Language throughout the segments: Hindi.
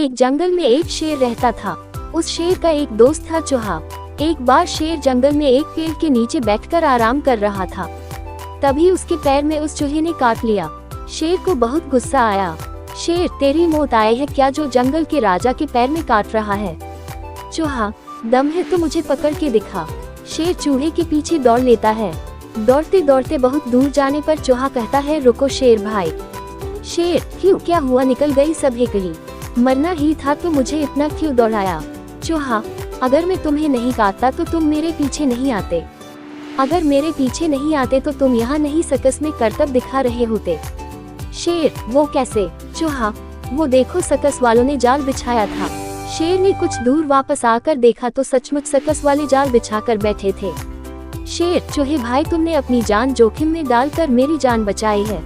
एक जंगल में एक शेर रहता था। उस शेर का एक दोस्त था चूहा। एक बार शेर जंगल में एक पेड़ के नीचे बैठकर आराम कर रहा था। तभी उसके पैर में उस चूहे ने काट लिया। शेर को बहुत गुस्सा आया। शेर, तेरी मौत आई है क्या जो जंगल के राजा के पैर में काट रहा है? चूहा, दम है तो मुझे पकड़ के दिखा। शेर चूहे के पीछे दौड़ लेता है। दौड़ते दौड़ते बहुत दूर जाने पर चूहा कहता है, रुको शेर भाई। शेर, क्यों, क्या हुआ? निकल गई सब हेकड़ी, मरना ही था तो मुझे इतना क्यों दौड़ाया? चूहा, अगर मैं तुम्हें नहीं काटता तो तुम मेरे पीछे नहीं आते। अगर मेरे पीछे नहीं आते तो तुम यहाँ नहीं सर्कस में करतब दिखा रहे होते। शेर, वो कैसे? चूहा, वो देखो सर्कस वालों ने जाल बिछाया था। शेर ने कुछ दूर वापस आकर देखा तो सचमुच सर्कस वाले जाल बिछाकर बैठे थे। शेर, चूहे भाई, तुमने अपनी जान जोखिम में डालकर मेरी जान बचाई है।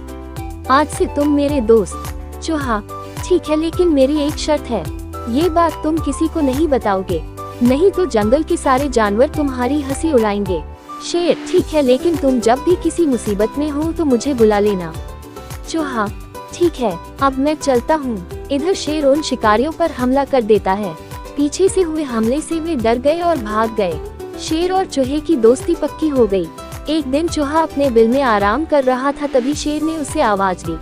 आज से तुम मेरे दोस्त। चूहा, ठीक है, लेकिन मेरी एक शर्त है। ये बात तुम किसी को नहीं बताओगे, नहीं तो जंगल के सारे जानवर तुम्हारी हंसी उड़ाएंगे। शेर, ठीक है, लेकिन तुम जब भी किसी मुसीबत में हो तो मुझे बुला लेना। चूहा, ठीक है, अब मैं चलता हूँ। इधर शेर उन शिकारियों पर हमला कर देता है। पीछे से हुए हमले से वे डर गए और भाग गए। शेर और चूहे की दोस्ती पक्की हो गई। एक दिन चूहा अपने बिल में आराम कर रहा था, तभी शेर ने उसे आवाज दी।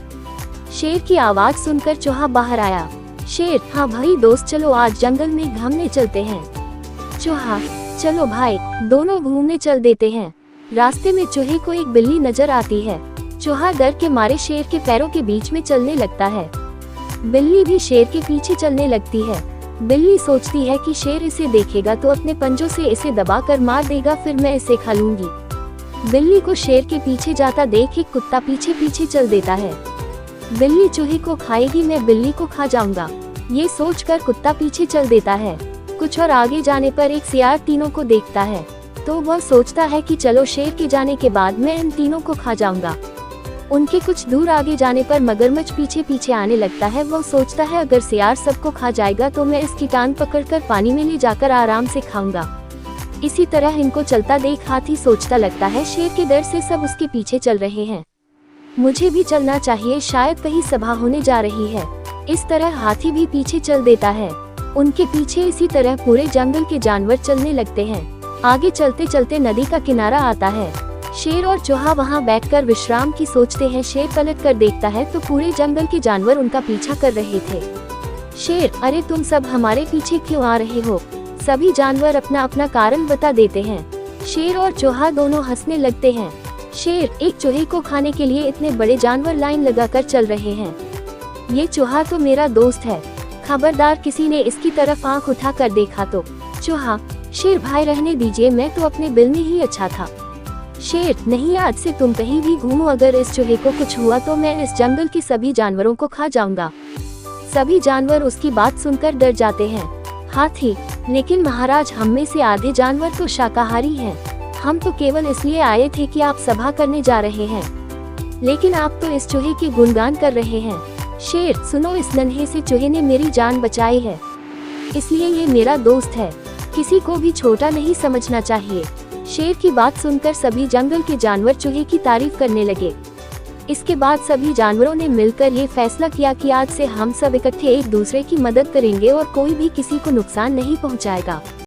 शेर की आवाज सुनकर चूहा बाहर आया। शेर, हाँ भाई दोस्त, चलो आज जंगल में घूमने चलते हैं। चूहा, चलो भाई, दोनों घूमने चल देते हैं। रास्ते में चूहे को एक बिल्ली नजर आती है। चूहा डर के मारे शेर के पैरों के बीच में चलने लगता है। बिल्ली भी शेर के पीछे चलने लगती है। बिल्ली सोचती है कि शेर इसे देखेगा तो अपने पंजों से इसे दबाकर मार देगा, फिर मैं इसे खा लूंगी। बिल्ली को शेर के पीछे जाता देख एक कुत्ता पीछे पीछे चल देता है। बिल्ली चूहे को खाएगी, मैं बिल्ली को खा जाऊंगा, ये सोचकर कुत्ता पीछे चल देता है। कुछ और आगे जाने पर एक सियार तीनों को देखता है तो वह सोचता है कि चलो शेर के जाने के बाद मैं इन तीनों को खा जाऊंगा। उनके कुछ दूर आगे जाने पर मगरमच्छ पीछे पीछे आने लगता है। वह सोचता है अगर सियार सबको खा जाएगा तो मैं इसकी टांग पकड़कर पानी में ले जाकर आराम से खाऊंगा। इसी तरह इनको चलता देख हाथी सोचता लगता है शेर के डर से सब उसके पीछे चल रहे हैं, मुझे भी चलना चाहिए, शायद कहीं सभा होने जा रही है। इस तरह हाथी भी पीछे चल देता है। उनके पीछे इसी तरह पूरे जंगल के जानवर चलने लगते हैं। आगे चलते चलते नदी का किनारा आता है। शेर और चूहा वहां बैठकर विश्राम की सोचते हैं। शेर पलट कर देखता है तो पूरे जंगल के जानवर उनका पीछा कर रहे थे। शेर, अरे तुम सब हमारे पीछे क्यों आ रहे हो? सभी जानवर अपना अपना कारण बता देते हैं। शेर और चूहा दोनों हंसने लगते हैं। शेर, एक चूहे को खाने के लिए इतने बड़े जानवर लाइन लगाकर चल रहे हैं। ये चूहा तो मेरा दोस्त है, खबरदार किसी ने इसकी तरफ आंख उठाकर देखा तो। चूहा, शेर भाई रहने दीजिए, मैं तो अपने बिल में ही अच्छा था। शेर, नहीं, आज से तुम कहीं भी घूमो, अगर इस चूहे को कुछ हुआ तो मैं इस जंगल के सभी जानवरों को खा जाऊंगा। सभी जानवर उसकी बात सुनकर डर जाते हैं। हाथी, लेकिन महाराज, हम में से आधे जानवर तो शाकाहारी हैं। हम तो केवल इसलिए आए थे कि आप सभा करने जा रहे हैं, लेकिन आप तो इस चूहे की गुणगान कर रहे हैं। शेर, सुनो, इस नन्हे से चूहे ने मेरी जान बचाई है, इसलिए ये मेरा दोस्त है, किसी को भी छोटा नहीं समझना चाहिए। शेर की बात सुनकर सभी जंगल के जानवर चूहे की तारीफ करने लगे। इसके बाद सभी जानवरों ने मिलकर ये फैसला किया कि आज से हम सब इकट्ठे एक दूसरे की मदद करेंगे और कोई भी किसी को नुकसान नहीं पहुंचाएगा।